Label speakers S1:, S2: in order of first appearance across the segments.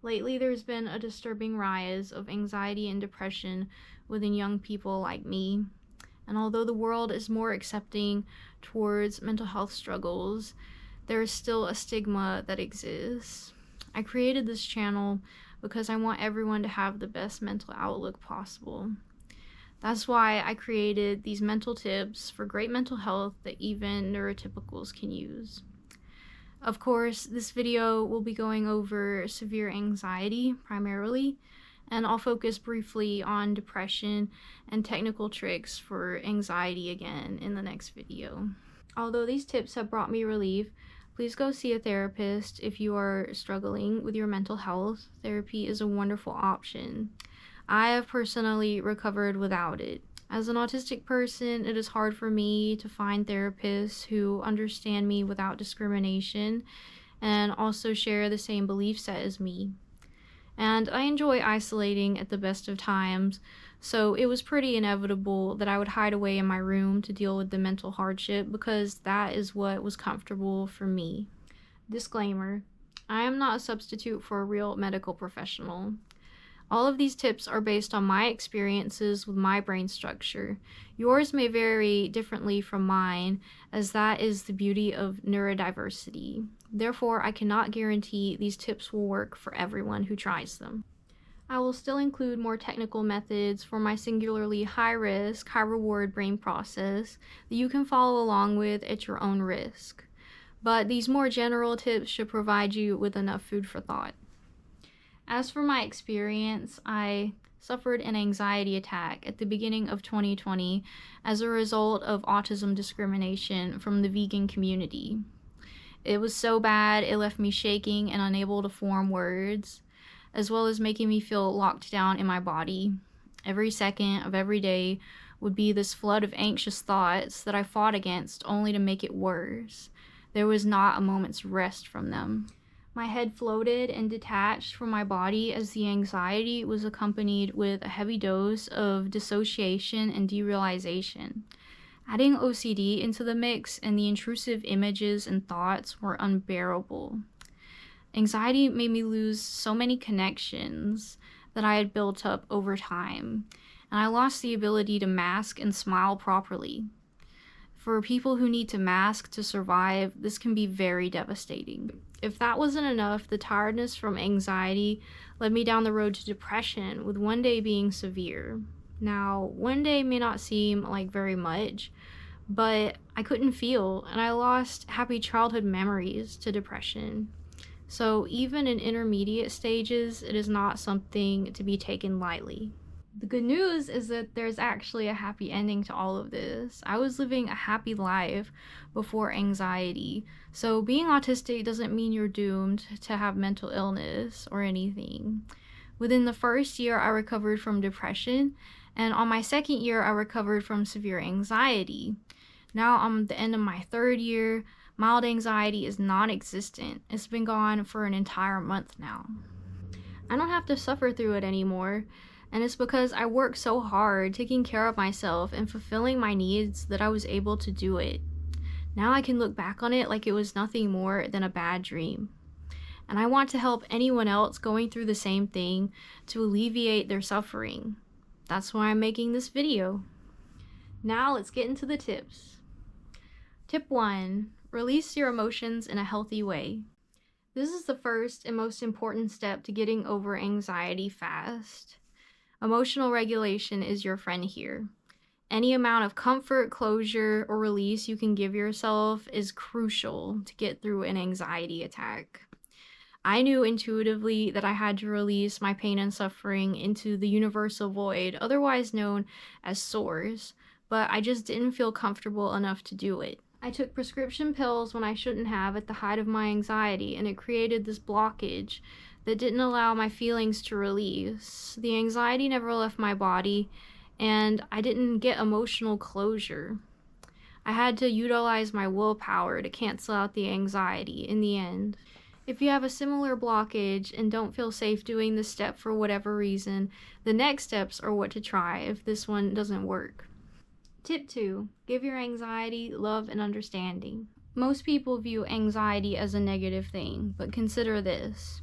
S1: Lately, there's been a disturbing rise of anxiety and depression within young people like me. And although the world is more accepting towards mental health struggles, there is still a stigma that exists. I created this channel because I want everyone to have the best mental outlook possible. That's why I created these mental tips for great mental health that even neurotypicals can use. Of course, this video will be going over severe anxiety primarily, and I'll focus briefly on depression and technical tricks for anxiety again in the next video. Although these tips have brought me relief, please go see a therapist if you are struggling with your mental health. Therapy is a wonderful option. I have personally recovered without it. As an autistic person, it is hard for me to find therapists who understand me without discrimination and also share the same belief set as me. And I enjoy isolating at the best of times, so it was pretty inevitable that I would hide away in my room to deal with the mental hardship because that is what was comfortable for me. Disclaimer: I am not a substitute for a real medical professional. All of these tips are based on my experiences with my brain structure. Yours may vary differently from mine, as that is the beauty of neurodiversity. Therefore, I cannot guarantee these tips will work for everyone who tries them. I will still include more technical methods for my singularly high-risk, high-reward brain process that you can follow along with at your own risk. But these more general tips should provide you with enough food for thought. As for my experience, I suffered an anxiety attack at the beginning of 2020 as a result of autism discrimination from the vegan community. It was so bad it left me shaking and unable to form words, as well as making me feel locked down in my body. Every second of every day would be this flood of anxious thoughts that I fought against only to make it worse. There was not a moment's rest from them. My head floated and detached from my body as the anxiety was accompanied with a heavy dose of dissociation and derealization. Adding OCD into the mix and the intrusive images and thoughts were unbearable. Anxiety made me lose so many connections that I had built up over time, and I lost the ability to mask and smile properly. For people who need to mask to survive, this can be very devastating. If that wasn't enough, the tiredness from anxiety led me down the road to depression, with one day being severe. Now, one day may not seem like very much, but I couldn't feel, and I lost happy childhood memories to depression. So even in intermediate stages, it is not something to be taken lightly. The good news is that there's actually a happy ending to all of this. I was living a happy life before anxiety, so being autistic doesn't mean you're doomed to have mental illness or anything. Within the first year, I recovered from depression, and on my second year, I recovered from severe anxiety. Now I'm at the end of my third year. Mild anxiety is non-existent. It's been gone for an entire month now. I don't have to suffer through it anymore. And it's because I worked so hard taking care of myself and fulfilling my needs that I was able to do it. Now I can look back on it like it was nothing more than a bad dream. And I want to help anyone else going through the same thing to alleviate their suffering. That's why I'm making this video. Now let's get into the tips. Tip 1. Release your emotions in a healthy way. This is the first and most important step to getting over anxiety fast. Emotional regulation is your friend here. Any amount of comfort, closure, or release you can give yourself is crucial to get through an anxiety attack. I knew intuitively that I had to release my pain and suffering into the universal void, otherwise known as source, but I just didn't feel comfortable enough to do it. I took prescription pills when I shouldn't have at the height of my anxiety, and it created this blockage that didn't allow my feelings to release. The anxiety never left my body, and I didn't get emotional closure. I had to utilize my willpower to cancel out the anxiety in the end. If you have a similar blockage and don't feel safe doing this step for whatever reason, the next steps are what to try if this one doesn't work. Tip 2. Give your anxiety love and understanding. Most people view anxiety as a negative thing, but consider this.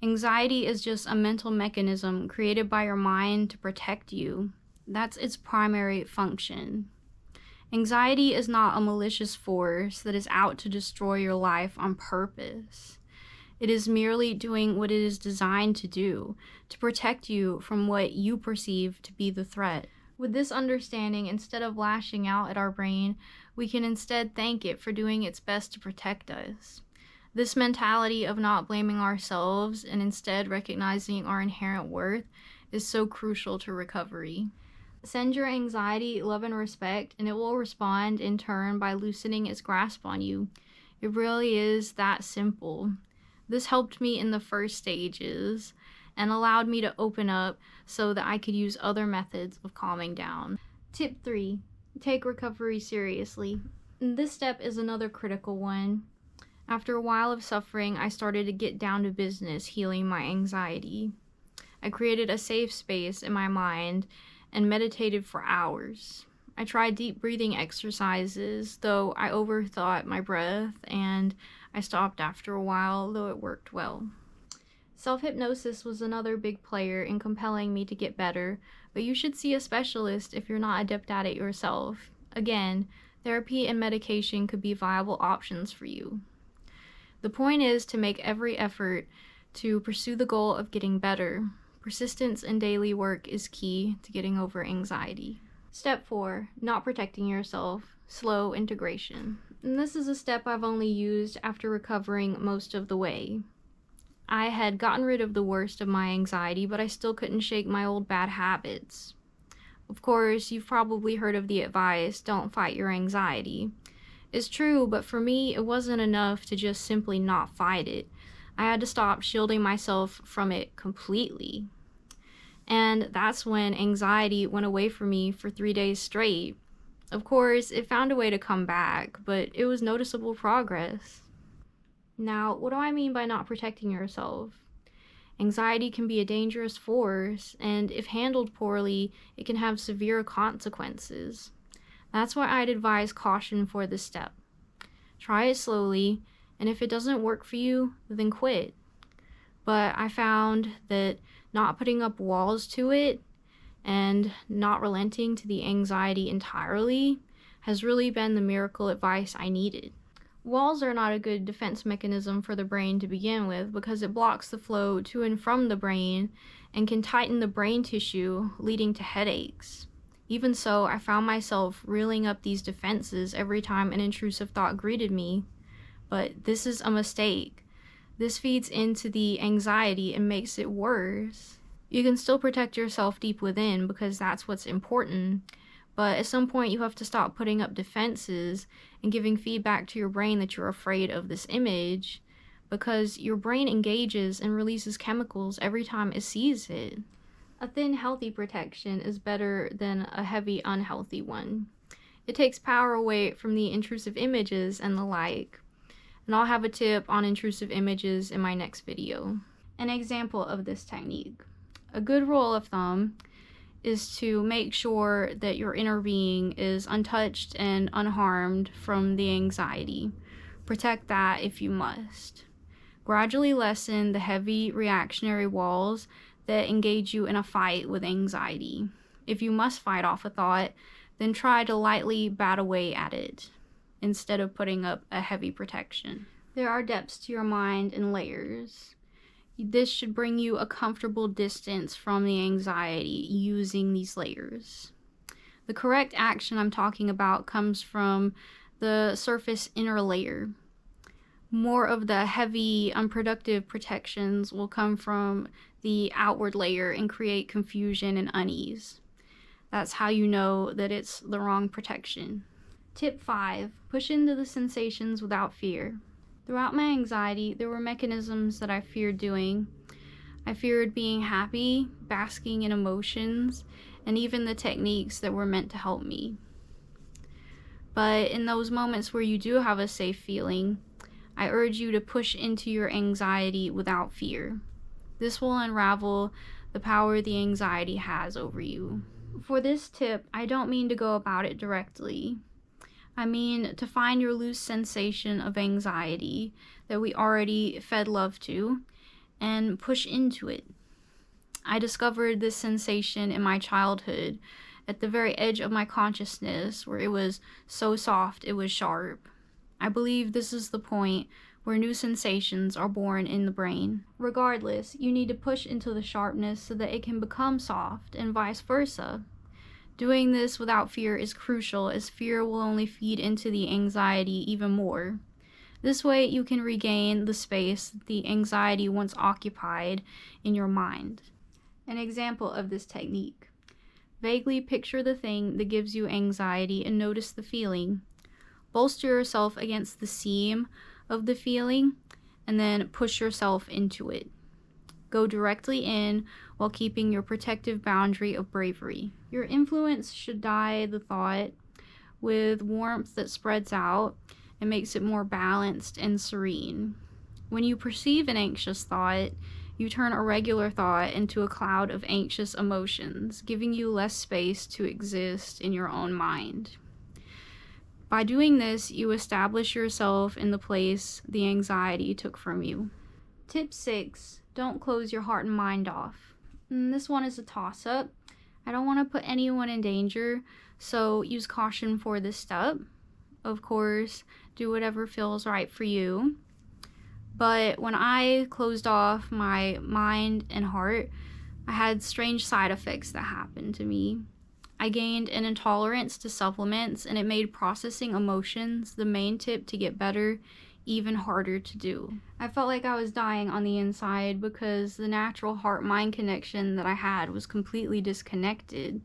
S1: Anxiety is just a mental mechanism created by your mind to protect you. That's its primary function. Anxiety is not a malicious force that is out to destroy your life on purpose. It is merely doing what it is designed to do, to protect you from what you perceive to be the threat. With this understanding, instead of lashing out at our brain, we can instead thank it for doing its best to protect us. This mentality of not blaming ourselves and instead recognizing our inherent worth is so crucial to recovery. Send your anxiety love and respect, and it will respond in turn by loosening its grasp on you. It really is that simple. This helped me in the first stages and allowed me to open up so that I could use other methods of calming down. Tip 3. Take recovery seriously. This step is another critical one. After a while of suffering, I started to get down to business healing my anxiety. I created a safe space in my mind and meditated for hours. I tried deep breathing exercises, though I overthought my breath, and I stopped after a while, though it worked well. Self-hypnosis was another big player in compelling me to get better, but you should see a specialist if you're not adept at it yourself. Again, therapy and medication could be viable options for you. The point is to make every effort to pursue the goal of getting better. Persistence in daily work is key to getting over anxiety. Step 4. Not protecting yourself. Slow integration. And this is a step I've only used after recovering most of the way. I had gotten rid of the worst of my anxiety, but I still couldn't shake my old bad habits. Of course, you've probably heard of the advice, don't fight your anxiety. It's true, but for me, it wasn't enough to just simply not fight it. I had to stop shielding myself from it completely. And that's when anxiety went away from me for 3 days straight. Of course, it found a way to come back, but it was noticeable progress. Now, what do I mean by not protecting yourself? Anxiety can be a dangerous force, and if handled poorly, it can have severe consequences. That's why I'd advise caution for this step. Try it slowly, and if it doesn't work for you, then quit. But I found that not putting up walls to it and not relenting to the anxiety entirely has really been the miracle advice I needed. Walls are not a good defense mechanism for the brain to begin with because it blocks the flow to and from the brain and can tighten the brain tissue, leading to headaches. Even so, I found myself reeling up these defenses every time an intrusive thought greeted me. But this is a mistake. This feeds into the anxiety and makes it worse. You can still protect yourself deep within because that's what's important. But at some point you have to stop putting up defenses and giving feedback to your brain that you're afraid of this image, because your brain engages and releases chemicals every time it sees it. A thin, healthy protection is better than a heavy, unhealthy one. It takes power away from the intrusive images and the like. And I'll have a tip on intrusive images in my next video. An example of this technique. A good rule of thumb is to make sure that your inner being is untouched and unharmed from the anxiety. Protect that if you must. Gradually lessen the heavy reactionary walls that engage you in a fight with anxiety. If you must fight off a thought, then try to lightly bat away at it instead of putting up a heavy protection. There are depths to your mind and layers. This should bring you a comfortable distance from the anxiety using these layers. The correct action I'm talking about comes from the surface inner layer. More of the heavy, unproductive protections will come from the outward layer and create confusion and unease. That's how you know that it's the wrong protection. Tip 5. Push into the sensations without fear. Throughout my anxiety, there were mechanisms that I feared doing. I feared being happy, basking in emotions, and even the techniques that were meant to help me. But in those moments where you do have a safe feeling, I urge you to push into your anxiety without fear. This will unravel the power the anxiety has over you. For this tip, I don't mean to go about it directly. I mean to find your loose sensation of anxiety that we already fed love to and push into it. I discovered this sensation in my childhood at the very edge of my consciousness, where it was so soft it was sharp. I believe this is the point where new sensations are born in the brain. Regardless, you need to push into the sharpness so that it can become soft, and vice versa. Doing this without fear is crucial, as fear will only feed into the anxiety even more. This way you can regain the space that the anxiety once occupied in your mind. An example of this technique: vaguely picture the thing that gives you anxiety and notice the feeling. Bolster yourself against the seam of the feeling and then push yourself into it. Go directly in while keeping your protective boundary of bravery. Your influence should dye the thought with warmth that spreads out and makes it more balanced and serene. When you perceive an anxious thought, you turn a regular thought into a cloud of anxious emotions, giving you less space to exist in your own mind. By doing this, you establish yourself in the place the anxiety took from you. Tip 6. Don't close your heart and mind off. This one is a toss-up. I don't want to put anyone in danger, so use caution for this step. Of course, do whatever feels right for you. But when I closed off my mind and heart, I had strange side effects that happened to me. I gained an intolerance to supplements, and it made processing emotions, the main tip to get better, even harder to do. I felt like I was dying on the inside because the natural heart-mind connection that I had was completely disconnected.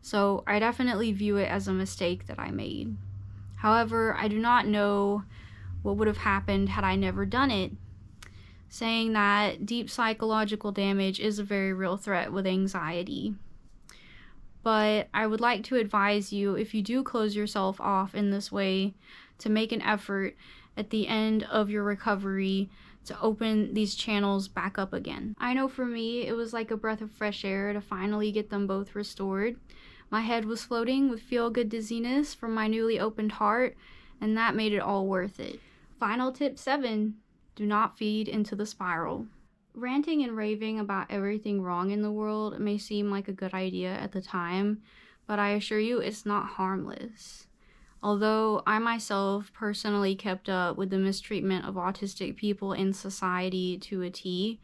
S1: So I definitely view it as a mistake that I made. However, I do not know what would have happened had I never done it. Saying that deep psychological damage is a very real threat with anxiety. But I would like to advise you, if you do close yourself off in this way, to make an effort at the end of your recovery to open these channels back up again. I know for me, it was like a breath of fresh air to finally get them both restored. My head was floating with feel-good dizziness from my newly opened heart, and that made it all worth it. Final tip 7, do not feed into the spiral. Ranting and raving about everything wrong in the world may seem like a good idea at the time, but I assure you it's not harmless. Although I myself personally kept up with the mistreatment of autistic people in society to a T,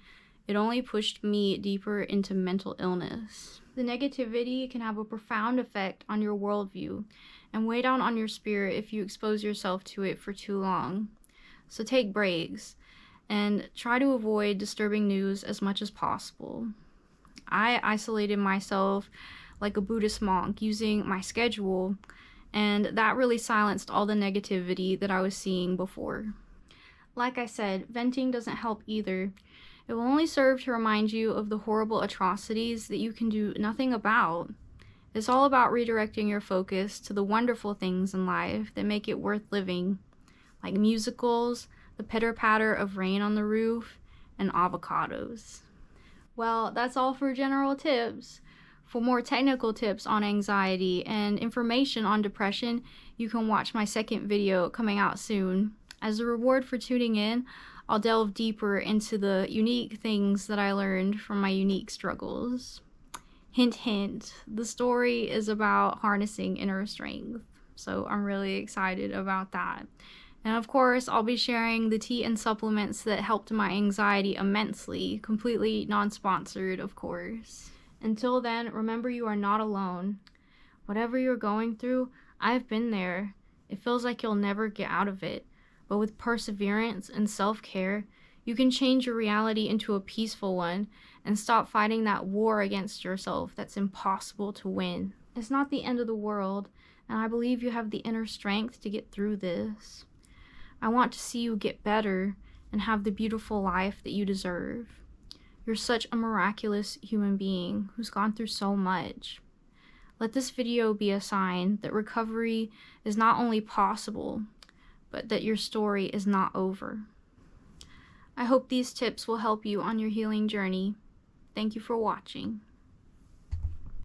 S1: it only pushed me deeper into mental illness. The negativity can have a profound effect on your worldview and weigh down on your spirit if you expose yourself to it for too long. So take breaks and try to avoid disturbing news as much as possible. I isolated myself like a Buddhist monk using my schedule, and that really silenced all the negativity that I was seeing before. Like I said, venting doesn't help either. It will only serve to remind you of the horrible atrocities that you can do nothing about. It's all about redirecting your focus to the wonderful things in life that make it worth living, like musicals, the pitter-patter of rain on the roof, and avocados. Well, that's all for general tips. For more technical tips on anxiety and information on depression, you can watch my second video coming out soon. As a reward for tuning in, I'll delve deeper into the unique things that I learned from my unique struggles. Hint, hint, the story is about harnessing inner strength, so I'm really excited about that. And of course, I'll be sharing the tea and supplements that helped my anxiety immensely, completely non-sponsored, of course. Until then, remember you are not alone. Whatever you're going through, I've been there. It feels like you'll never get out of it. But with perseverance and self-care, you can change your reality into a peaceful one and stop fighting that war against yourself that's impossible to win. It's not the end of the world, and I believe you have the inner strength to get through this. I want to see you get better and have the beautiful life that you deserve. You're such a miraculous human being who's gone through so much. Let this video be a sign that recovery is not only possible, but that your story is not over. I hope these tips will help you on your healing journey. Thank you for watching.